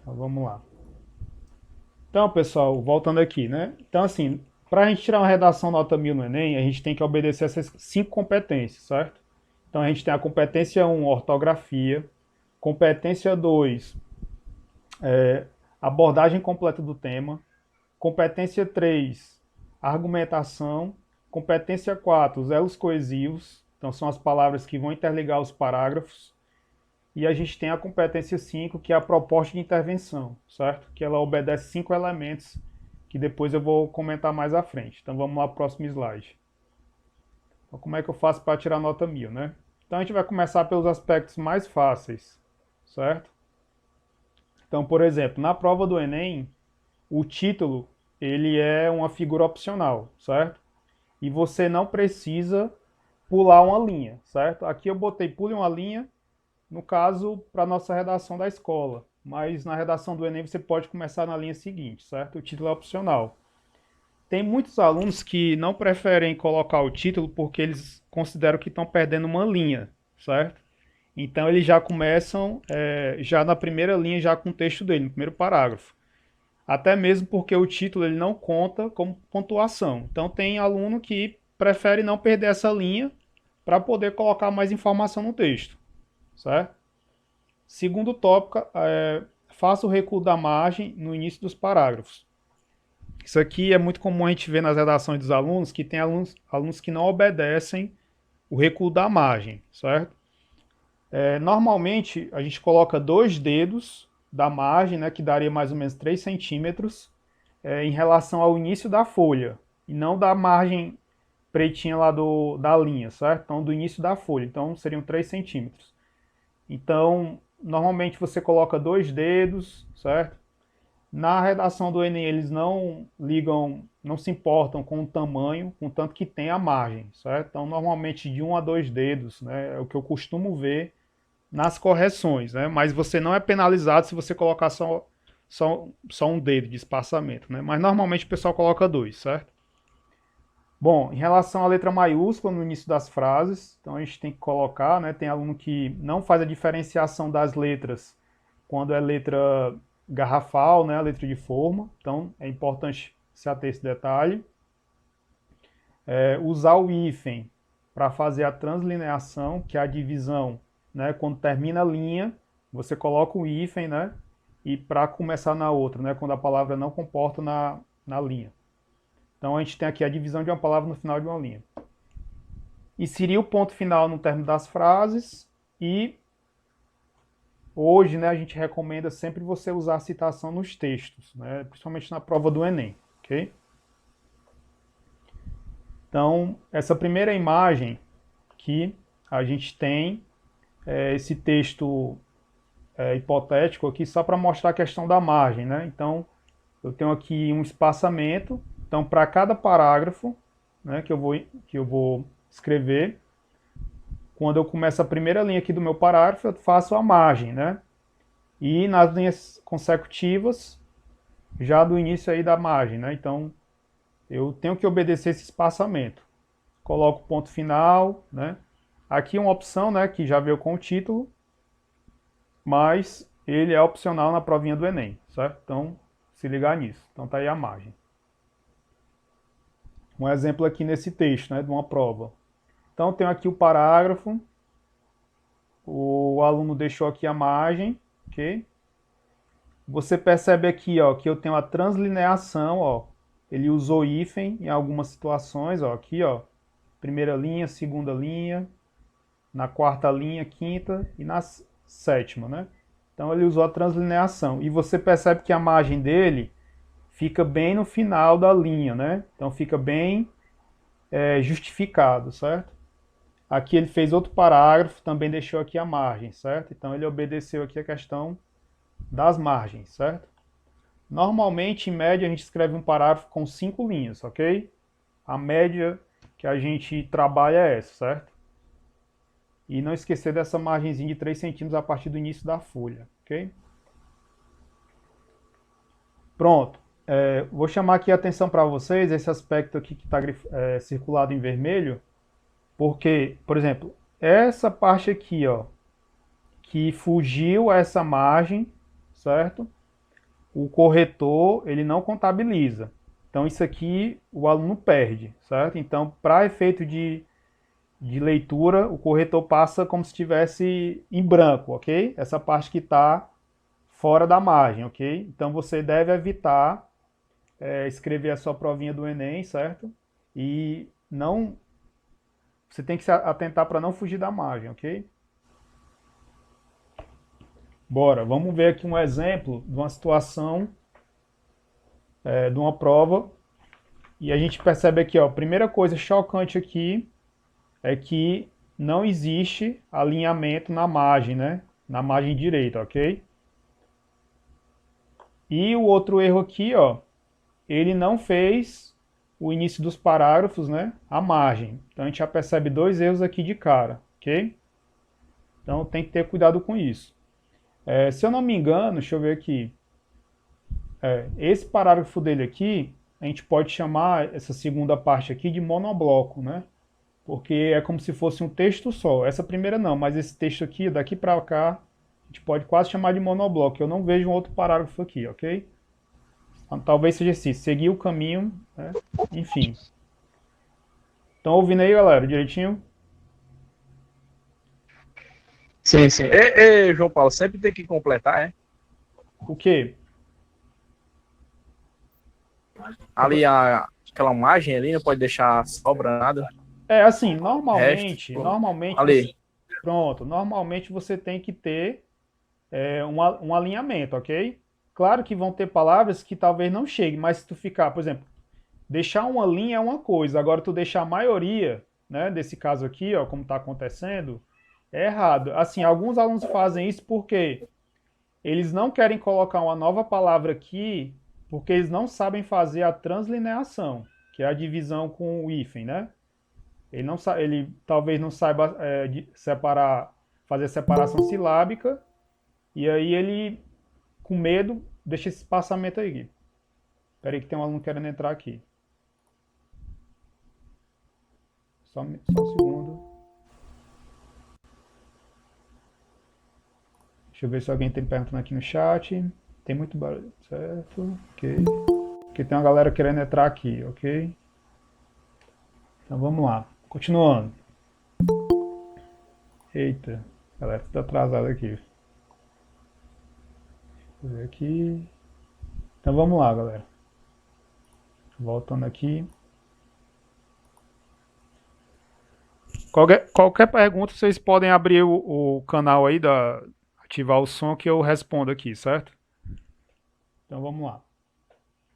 Então, vamos lá. Então, pessoal, voltando aqui, né? Então, assim, para a gente tirar uma redação nota 1000 no Enem, a gente tem que obedecer essas 5 competências, certo? Então, a gente tem a competência 1, ortografia. Competência 2, abordagem completa do tema. Competência 3, argumentação. Competência 4, os elos coesivos. Então, são as palavras que vão interligar os parágrafos. E a gente tem a competência 5, que é a proposta de intervenção, certo? Que ela obedece 5 elementos, que depois eu vou comentar mais à frente. Então vamos lá para o próximo slide. Então, como é que eu faço para tirar nota 1000, né? Então a gente vai começar pelos aspectos mais fáceis, certo? Então, por exemplo, na prova do Enem, o título ele é uma figura opcional, certo? E você não precisa pular uma linha, certo? Aqui eu botei pule uma linha, no caso, para a nossa redação da escola. Mas na redação do Enem você pode começar na linha seguinte, certo? O título é opcional. Tem muitos alunos que não preferem colocar o título porque eles consideram que estão perdendo uma linha, certo? Então eles já começam já na primeira linha, já com o texto dele, no primeiro parágrafo. Até mesmo porque o título ele não conta como pontuação. Então tem aluno que prefere não perder essa linha para poder colocar mais informação no texto, certo? Segundo tópico, faça o recuo da margem no início dos parágrafos. Isso aqui é muito comum a gente ver nas redações dos alunos, que tem alunos que não obedecem o recuo da margem, certo? Normalmente, a gente coloca 2 dedos da margem, né, que daria mais ou menos 3 centímetros, em relação ao início da folha, e não da margem pretinha lá da linha, certo? Então, do início da folha. Então, seriam 3 centímetros. Então, normalmente você coloca 2 dedos, certo? Na redação do Enem eles não ligam, não se importam com o tamanho, contanto que tem a margem, certo? Então, normalmente de 1 a 2 dedos, né, é o que eu costumo ver nas correções, né? Mas você não é penalizado se você colocar só 1 dedo de espaçamento, né? Mas normalmente o pessoal coloca 2, certo? Bom, em relação à letra maiúscula no início das frases, então a gente tem que colocar, né? Tem aluno que não faz a diferenciação das letras quando é letra garrafal, né? A letra de forma, então é importante se ater a esse detalhe. Usar o hífen para fazer a translineação, que é a divisão, né? Quando termina a linha, você coloca o hífen, né? E para começar na outra, né? Quando a palavra não comporta na linha. Então a gente tem aqui a divisão de uma palavra no final de uma linha. Inserir o ponto final no término das frases e hoje, né, a gente recomenda sempre você usar a citação nos textos, né, principalmente na prova do Enem, ok? Então, essa primeira imagem que a gente tem esse texto hipotético aqui só para mostrar a questão da margem, né? Então, eu tenho aqui um espaçamento. Então, para cada parágrafo, né, que eu vou escrever, quando eu começo a primeira linha aqui do meu parágrafo, eu faço a margem, né? E nas linhas consecutivas, já do início aí da margem, né? Então, eu tenho que obedecer esse espaçamento. Coloco o ponto final, né? Aqui uma opção, né, que já veio com o título, mas ele é opcional na provinha do Enem, certo? Então, se ligar nisso. Então tá aí a margem. Um exemplo aqui nesse texto, né, de uma prova. Então, tenho aqui o parágrafo, o aluno deixou aqui a margem, ok? Você percebe aqui, ó, que eu tenho a translineação, ó. Ele usou hífen em algumas situações, ó, aqui, ó. Primeira linha, segunda linha, na quarta linha, quinta e na sétima, né? Então ele usou a translineação. E você percebe que a margem dele fica bem no final da linha, né? Então fica bem justificado, certo? Aqui ele fez outro parágrafo, também deixou aqui a margem, certo? Então ele obedeceu aqui a questão das margens, certo? Normalmente, em média, a gente escreve um parágrafo com 5 linhas, ok? A média que a gente trabalha é essa, certo? E não esquecer dessa margenzinha de 3 centímetros a partir do início da folha, ok? Pronto. Vou chamar aqui a atenção para vocês, esse aspecto aqui que está circulado em vermelho, porque, por exemplo, essa parte aqui, ó, que fugiu a essa margem, certo? o corretor ele não contabiliza. Então isso aqui o aluno perde, certo? Então, para efeito de leitura, o corretor passa como se estivesse em branco, ok? Essa parte que está fora da margem, ok? Então você deve evitar escrever a sua provinha do Enem, certo? E não, você tem que se atentar para não fugir da margem, ok? Bora, vamos ver aqui um exemplo de uma situação, de uma prova. E a gente percebe aqui, ó, a primeira coisa chocante aqui é que não existe alinhamento na margem, né? Na margem direita, ok? E o outro erro aqui, ó, ele não fez o início dos parágrafos, né? A margem. Então a gente já percebe dois erros aqui de cara, ok? Então tem que ter cuidado com isso. Se eu não me engano, deixa eu ver aqui. Esse parágrafo dele aqui, a gente pode chamar essa segunda parte aqui de monobloco, né? Porque é como se fosse um texto só. Essa primeira não, mas esse texto aqui, daqui para cá, a gente pode quase chamar de monobloco. Eu não vejo um outro parágrafo aqui, ok? Então, talvez seja assim, seguir o caminho, né? Enfim. Estão ouvindo aí, galera, direitinho? Sim, sim. João Paulo, sempre tem que completar, é? O quê? Ali aquela margem ali, não pode deixar sobra nada. Assim, Resto, normalmente você, ali. pronto, normalmente você tem que ter um alinhamento, ok? Claro que vão ter palavras que talvez não cheguem, mas se tu ficar, por exemplo, deixar uma linha é uma coisa, agora tu deixar a maioria, né, desse caso aqui, ó, como está acontecendo, é errado. Assim, alguns alunos fazem isso porque eles não querem colocar uma nova palavra aqui, porque eles não sabem fazer a translineação, que é a divisão com o hífen, né? Ele talvez não saiba separar, fazer separação silábica, e aí ele, com medo, deixa esse espaçamento aí. Espera aí que tem um aluno querendo entrar aqui. Só um segundo. Deixa eu ver se alguém tem perguntando aqui no chat. Tem muito barulho, certo? Ok. Porque tem uma galera querendo entrar aqui, ok? Então vamos lá. Continuando. Eita, a galera tá atrasada aqui. Vou ver aqui. Então vamos lá, galera. Voltando aqui. Qualquer pergunta, vocês podem abrir o canal aí, ativar o som que eu respondo aqui, certo? Então vamos lá.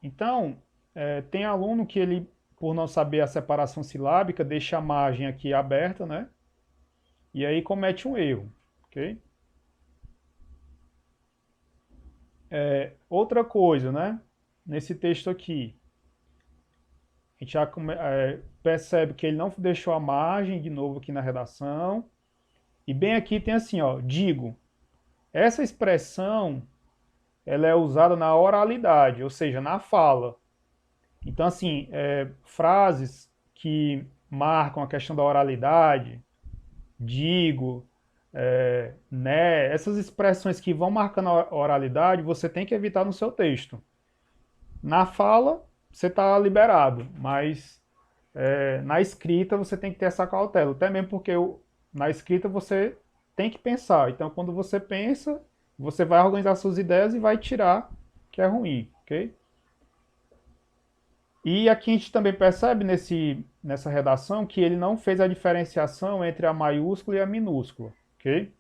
Então, tem aluno que ele, por não saber a separação silábica, deixa a margem aqui aberta, né? E aí comete um erro, ok? Outra coisa, né? Nesse texto aqui, a gente já percebe que ele não deixou a margem, de novo aqui na redação. E bem aqui tem assim, ó, digo. Essa expressão, ela é usada na oralidade, ou seja, na fala. Então, assim, frases que marcam a questão da oralidade, digo, né, essas expressões que vão marcando a oralidade, você tem que evitar no seu texto. Na fala, você está liberado, mas na escrita você tem que ter essa cautela, até mesmo porque na escrita você tem que pensar. Então, quando você pensa, você vai organizar suas ideias e vai tirar o que é ruim, ok? E aqui a gente também percebe nessa redação que ele não fez a diferenciação entre a maiúscula e a minúscula, ok?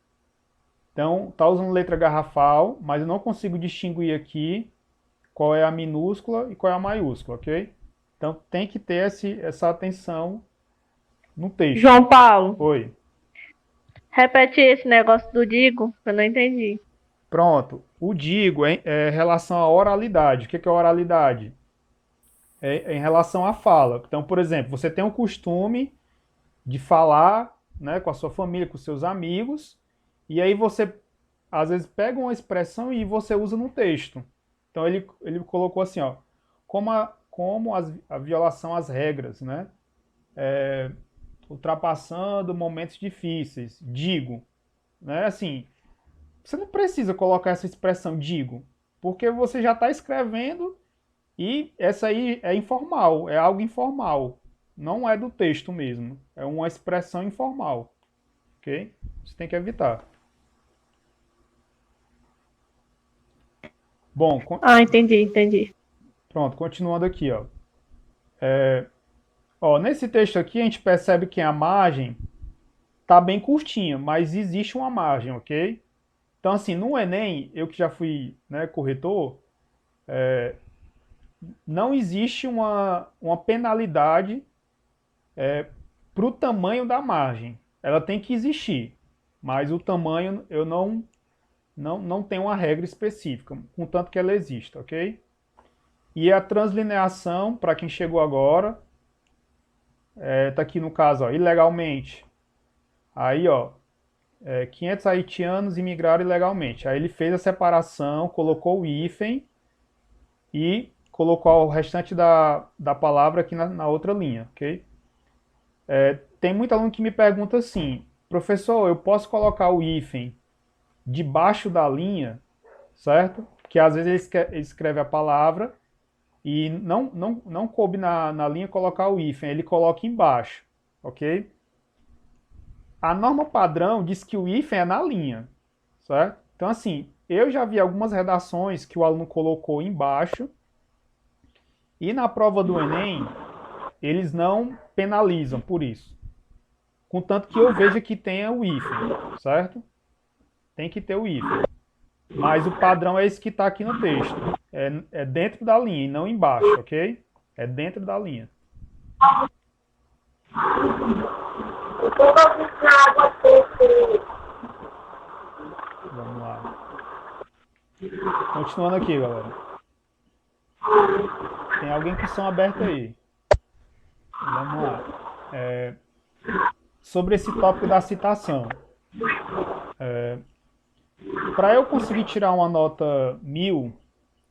Então, está usando letra garrafal, mas eu não consigo distinguir aqui qual é a minúscula e qual é a maiúscula, ok? Então, tem que ter essa atenção no texto. João Paulo, Oi. repete esse negócio do digo, eu não entendi. Pronto. O digo é em relação à oralidade. O que é oralidade? É em relação à fala. Então, por exemplo, você tem o costume de falar, né, com a sua família, com seus amigos, e aí você às vezes pega uma expressão e você usa no texto. Então ele colocou assim, ó, como a violação às regras, né? Ultrapassando momentos difíceis, digo, né? Assim, você não precisa colocar essa expressão digo, Porque você já está escrevendo e essa aí é informal, é algo informal. Não é do texto mesmo. É uma expressão informal. Ok? Você tem que evitar. Bom, Ah, entendi. pronto, continuando aqui, ó. Ó, nesse texto aqui a gente percebe que a margem tá bem curtinha, mas existe uma margem, ok? Então, assim, no Enem, eu que já fui, né, corretor, não existe uma penalidade para o tamanho da margem. Ela tem que existir, mas o tamanho eu não tenho uma regra específica, contanto que ela exista, ok? E a translineação, para quem chegou agora, tá aqui no caso, ó, ilegalmente. Aí, ó, 500 haitianos imigraram ilegalmente. Aí ele fez a separação, colocou o hífen e colocou o restante da palavra aqui na outra linha, ok? Tem muito aluno que me pergunta assim, professor, eu posso colocar o hífen debaixo da linha, certo? Que às vezes ele escreve a palavra e não coube na linha colocar o hífen, ele coloca embaixo, ok? A norma padrão diz que o hífen é na linha, certo? Então, assim, eu já vi algumas redações que o aluno colocou embaixo e na prova do Enem eles não penalizam por isso. Contanto que eu veja que tenha o hífen, certo? Tem que ter o hífen. Mas o padrão é esse que está aqui no texto. É dentro da linha e não embaixo, ok? É dentro da linha. Vamos lá. Continuando aqui, galera. Tem alguém com som aberto aí. Vamos lá. Sobre esse tópico da citação. Para eu conseguir tirar uma nota 1000,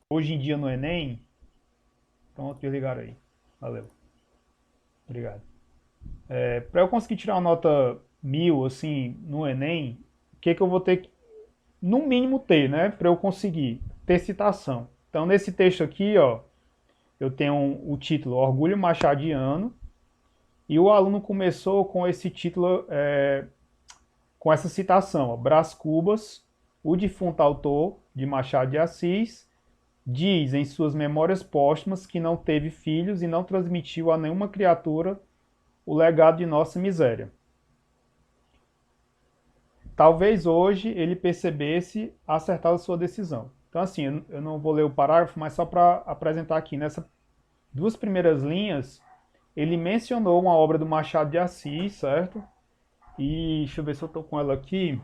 hoje em dia no Enem... Pronto, desligaram aí. Valeu. Obrigado. Para eu conseguir tirar uma nota 1000, assim, no Enem, o que eu vou ter que, no mínimo, ter, né? Para eu conseguir ter citação. Então, nesse texto aqui, ó, eu tenho o título Orgulho Machadiano, e o aluno começou com esse título, com essa citação, ó, Brás Cubas, o defunto autor de Machado de Assis, diz em suas memórias póstumas que não teve filhos e não transmitiu a nenhuma criatura o legado de nossa miséria. Talvez hoje ele percebesse acertar a sua decisão. Então, assim, eu não vou ler o parágrafo, mas só para apresentar aqui, nessas duas primeiras linhas, ele mencionou uma obra do Machado de Assis, certo? E deixa eu ver se eu estou com ela aqui.